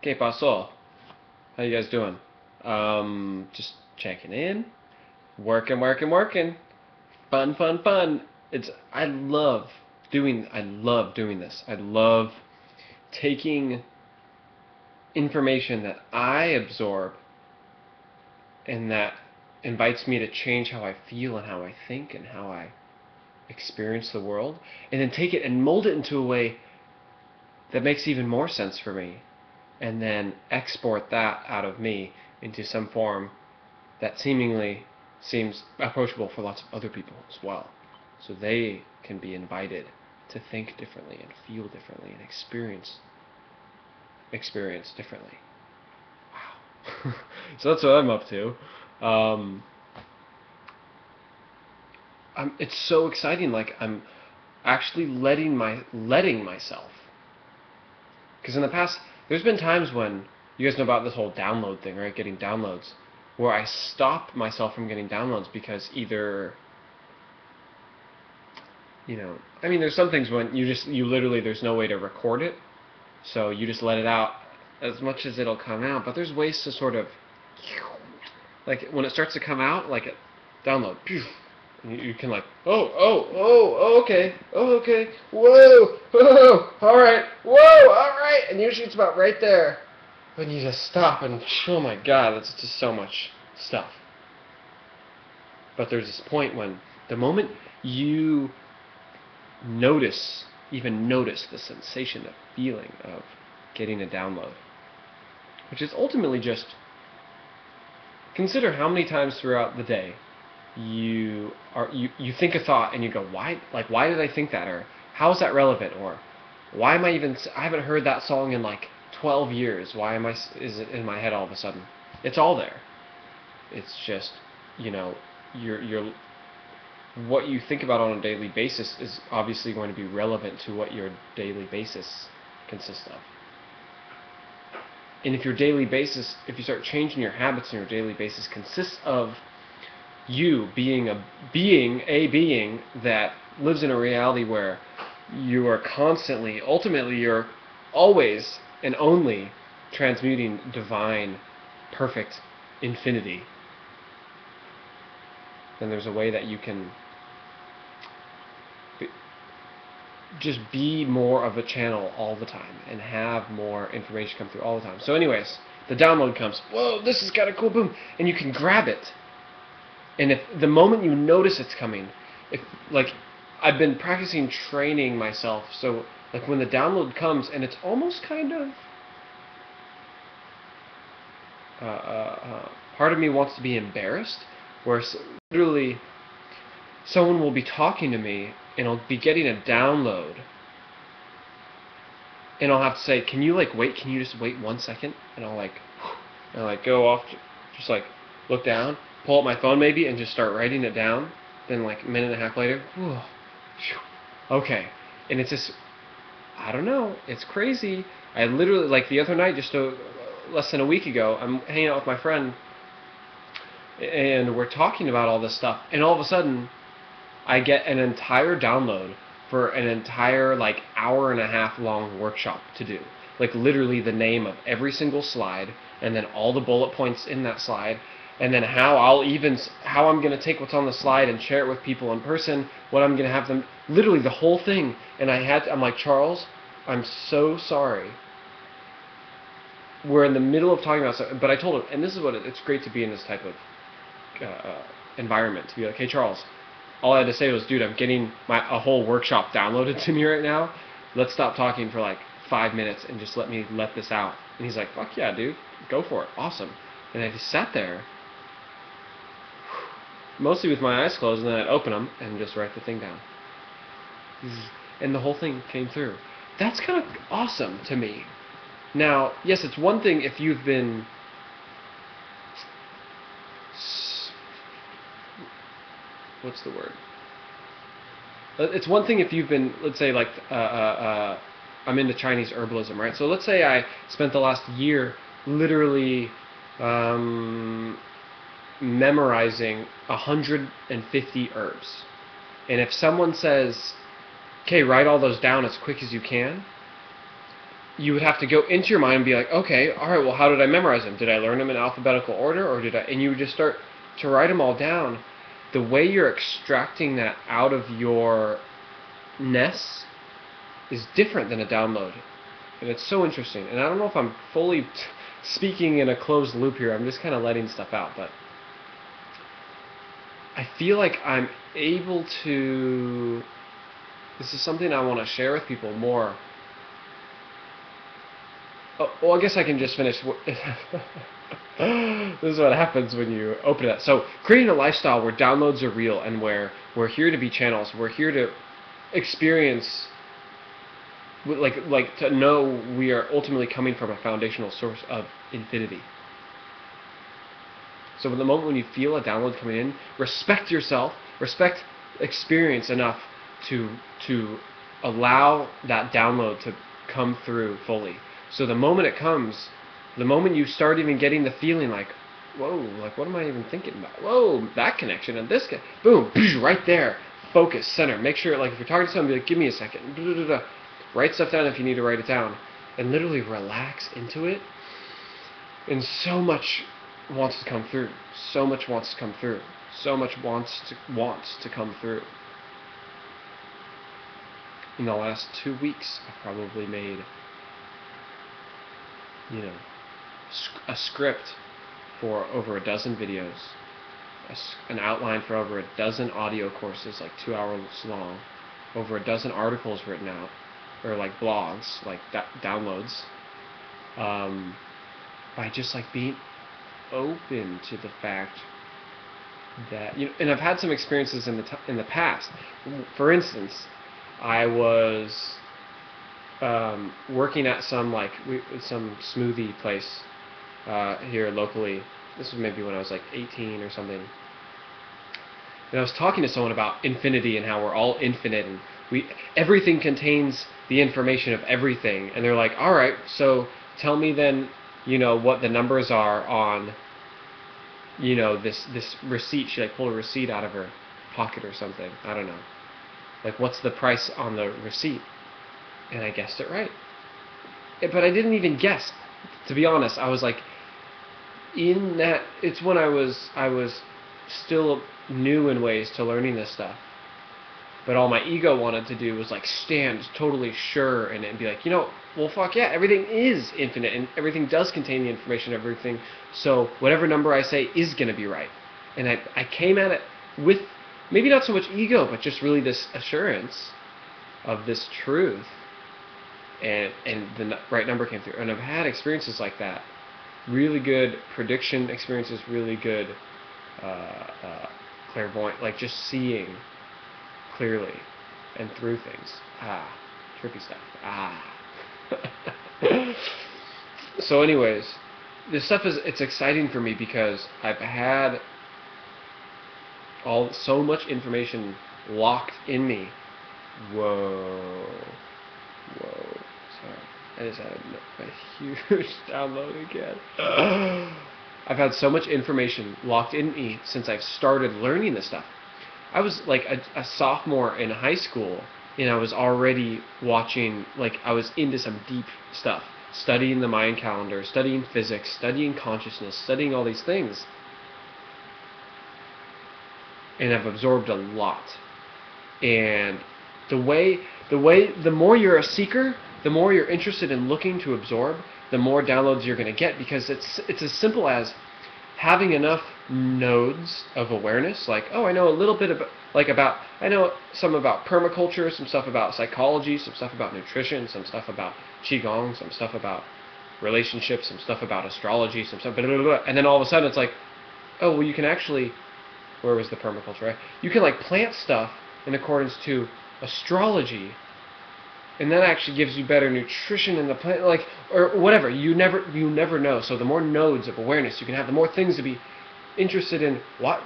¿Qué pasó? How you guys doing? Just checking in. Working, working, working. Fun, fun, fun. I love doing this. I love taking information that I absorb and that invites me to change how I feel and how I think and how I experience the world, and then take it and mold it into a way that makes even more sense for me, and then export that out of me into some form that seemingly seems approachable for lots of other people as well. So they can be invited to think differently and feel differently and experience differently. Wow. So that's what I'm up to. Um, it's so exciting. Like I'm actually letting myself. Because in the past, there's been times when you guys know about this whole download thing, right? Getting downloads, where I stop myself from getting downloads because either, I mean, there's some things when you literally there's no way to record it, so you just let it out as much as it'll come out. But there's ways to sort of, like when it starts to come out, like a download, you can like, okay, whoa, all right, and usually it's about right there, when you just stop and, oh my god, that's just so much stuff. But there's this point when the moment you even notice the sensation of feeling of getting a download, which is ultimately just consider how many times throughout the day you think a thought and you go, why did I think that, or how is that relevant, or I haven't heard that song in like 12 years, is it in my head all of a sudden? It's all there. It's just, you're what you think about on a daily basis is obviously going to be relevant to what your daily basis consists of. And if you start changing your habits and your daily basis consists of you being a being that lives in a reality where you are ultimately you're always and only transmuting divine, perfect infinity, then there's a way that you can just be more of a channel all the time and have more information come through all the time. So anyways, the download comes, whoa, this is kind of cool, boom, and you can grab it. And if the moment you notice it's coming, I've been practicing training myself, so like when the download comes and it's almost kind of part of me wants to be embarrassed, where literally someone will be talking to me and I'll be getting a download and I'll have to say, can you just wait 1 second? And I'll go off, just like look down, pull up my phone maybe and just start writing it down. Then like a minute and a half later, okay. And it's just, I don't know, it's crazy. I literally, like the other night, less than a week ago, I'm hanging out with my friend and we're talking about all this stuff, and all of a sudden I get an entire download for an entire like hour and a half long workshop to do. Like literally the name of every single slide, and then all the bullet points in that slide, and then how I'm going to take what's on the slide and share it with people in person, what I'm going to have them, literally the whole thing. And I'm like, Charles, I'm so sorry. We're in the middle of talking about stuff, but I told him, and this is what it's great to be in this type of environment, to be like, hey Charles, all I had to say was, dude, I'm getting a whole workshop downloaded to me right now. Let's stop talking for like 5 minutes and just let me let this out. And he's like, fuck yeah, dude, go for it, awesome. And I just sat there, mostly with my eyes closed, and then I'd open them and just write the thing down. And the whole thing came through. That's kind of awesome to me. Now, yes, it's one thing if you've been what's the word? It's one thing if you've been, let's say, like, I'm into Chinese herbalism, right? So let's say I spent the last year literally memorizing 150 herbs. And if someone says, okay, write all those down as quick as you can, you would have to go into your mind and be like, okay, all right, well, how did I memorize them? Did I learn them in alphabetical order, or did I? And you would just start to write them all down. The way you're extracting that out of your NES is different than a download, and it's so interesting. And I don't know if I'm fully speaking in a closed loop here. I'm just kind of letting stuff out, but I feel like I'm able to. This is something I want to share with people more. Oh, well, I guess I can just finish. This is what happens when you open it. So, creating a lifestyle where downloads are real and where we're here to be channels, we're here to experience, like to know we are ultimately coming from a foundational source of infinity. So, at the moment when you feel a download coming in, respect yourself, respect experience enough to allow that download to come through fully. So the moment it comes, the moment you start even getting the feeling like, whoa, like what am I even thinking about? Whoa, that connection and this, boom, right there. Focus, center. Make sure, like if you're talking to someone, be like, give me a second. Write stuff down if you need to write it down. And literally relax into it. And so much wants to come through. So much wants to come through. So much wants to come through. In the last 2 weeks, I've probably made, a script for over a dozen videos, an outline for over a dozen audio courses, like 2 hours long, over a dozen articles written out, or like blogs, like downloads, by just like being open to the fact that, and I've had some experiences in the past. For instance, I was working at some smoothie place here locally. This was maybe when I was like 18 or something. And I was talking to someone about infinity and how we're all infinite and everything contains the information of everything. And they're like, all right, so tell me then, what the numbers are on, this receipt. She like pulled a receipt out of her pocket or something. I don't know. Like, what's the price on the receipt? And I guessed it right. But I didn't even guess. To be honest, I was like, it's when I was still new in ways to learning this stuff. But all my ego wanted to do was like stand totally sure and be like, well, fuck yeah, everything is infinite and everything does contain the information of everything. So whatever number I say is going to be right. And I came at it with maybe not so much ego, but just really this assurance of this truth, and the right number came through. And I've had experiences like that, really good prediction experiences, really good clairvoyant, like just seeing clearly and through things. Trippy stuff. So anyways, this stuff it's exciting for me because I've had so much information locked in me. Whoa. Sorry, I just had a huge download again. I've had so much information locked in me since I've started learning this stuff. I was like a sophomore in high school, and I was already watching, like I was into some deep stuff, studying the Mayan calendar, studying physics, studying consciousness, studying all these things. And I've absorbed a lot. And the more you're a seeker, the more you're interested in looking to absorb, the more downloads you're going to get, because it's as simple as having enough nodes of awareness. Like, oh, I know a little bit I know some about permaculture, some stuff about psychology, some stuff about nutrition, some stuff about qigong, some stuff about relationships, some stuff about astrology, some stuff, blah, blah, blah. And then all of a sudden it's like, oh, well, you can actually, where was the permaculture, right? You can like plant stuff in accordance to astrology, and that actually gives you better nutrition in the plant, like, or whatever. You never know. So the more nodes of awareness you can have, the more things to be interested in. Why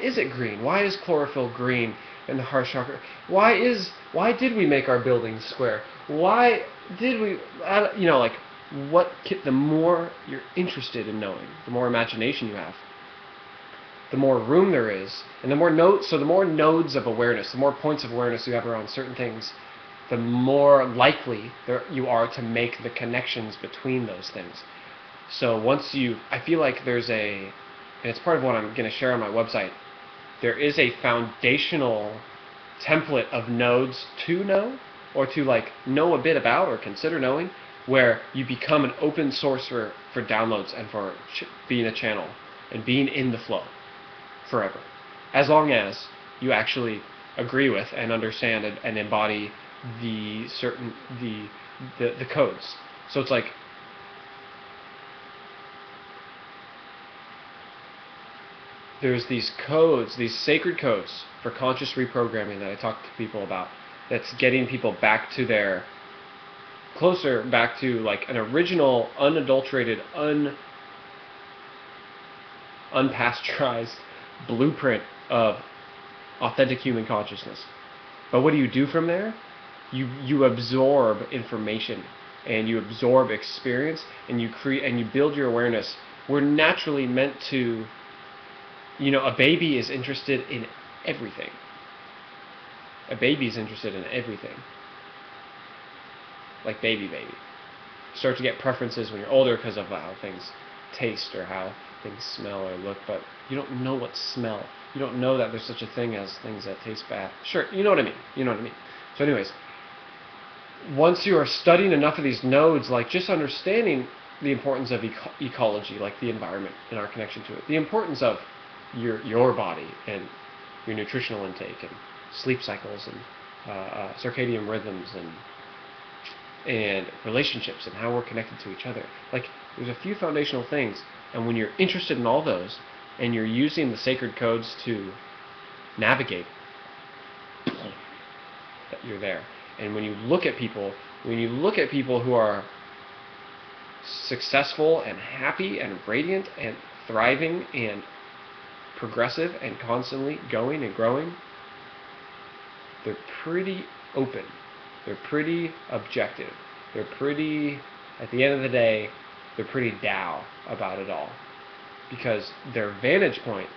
is it green? Why is chlorophyll green in the heart chakra? Why did we make our buildings square? Why did we, the more you're interested in knowing, the more imagination you have, the more room there is, and the more nodes of awareness, the more points of awareness you have around certain things, the more likely you are to make the connections between those things. So I feel like and it's part of what I'm going to share on my website, there is a foundational template of nodes to know, or to like know a bit about or consider knowing, where you become an open source for downloads and for being a channel and being in the flow forever, as long as you actually agree with and understand and embody the codes. So it's like, there's these codes, these sacred codes for conscious reprogramming that I talk to people about, that's getting people back to closer back to like an original, unadulterated, unpasteurized blueprint of authentic human consciousness. But what do you do from there? You absorb information, and you absorb experience, and you build your awareness. We're naturally meant to, a baby is interested in everything. A baby is interested in everything. Like baby. You start to get preferences when you're older because of how things taste or how things smell or look, but you don't know what smell. You don't know that there's such a thing as things that taste bad. Sure, you know what I mean. So anyways, once you are studying enough of these nodes, like just understanding the importance of ecology, like the environment and our connection to it, the importance of your body and your nutritional intake and sleep cycles and circadian rhythms and relationships and how we're connected to each other. Like, there's a few foundational things, and when you're interested in all those and you're using the sacred codes to navigate, that you're there. And when you look at people who are successful and happy and radiant and thriving and progressive and constantly going and growing, they're pretty open. They're pretty objective. They're pretty, at the end of the day, they're pretty Tao about it all. Because their vantage point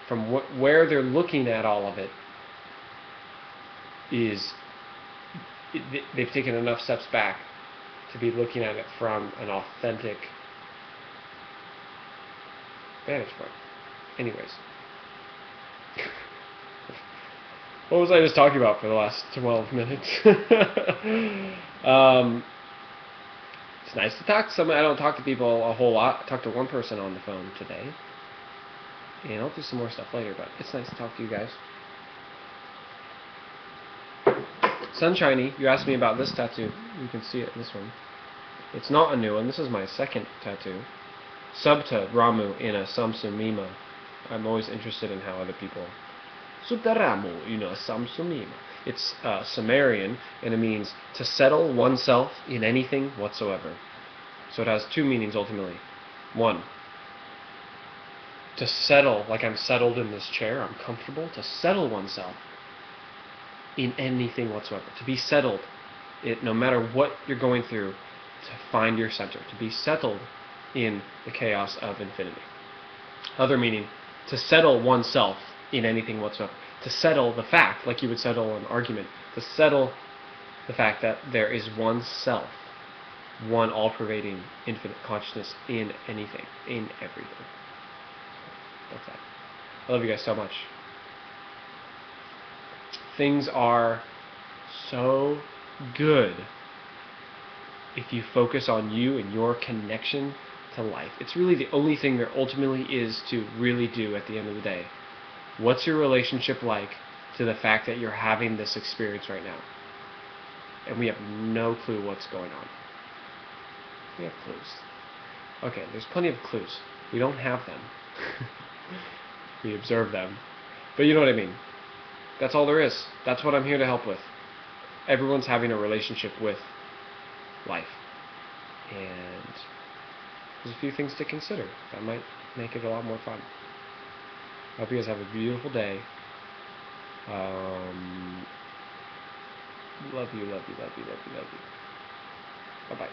from where they're looking at all of it is, they've taken enough steps back to be looking at it from an authentic vantage point. Anyways. What was I just talking about for the last 12 minutes? It's nice to talk to someone. I don't talk to people a whole lot. I talked to one person on the phone today. And I'll do some more stuff later, but it's nice to talk to you guys. Sunshiny, you asked me about this tattoo. You can see it in this one. It's not a new one. This is my second tattoo. Subta Ramu in a Samsumima. I'm always interested in how other people... Subta Ramu in a Samsumima. It's Sumerian, and it means to settle oneself in anything whatsoever. So it has two meanings ultimately. One, to settle, like I'm settled in this chair, I'm comfortable. To settle oneself in anything whatsoever. To be settled, no matter what you're going through, to find your center. To be settled in the chaos of infinity. Other meaning, to settle oneself in anything whatsoever. To settle the fact, like you would settle an argument, to settle the fact that there is one self, one all-pervading infinite consciousness in anything, in everything. That's that. I love you guys so much. Things are so good if you focus on you and your connection to life. It's really the only thing there ultimately is to really do at the end of the day. What's your relationship like to the fact that you're having this experience right now? And we have no clue what's going on. We have clues. Okay, there's plenty of clues. We don't have them. We observe them. But you know what I mean. That's all there is. That's what I'm here to help with. Everyone's having a relationship with life. And there's a few things to consider that might make it a lot more fun. I hope you guys have a beautiful day. Love you. Bye-bye.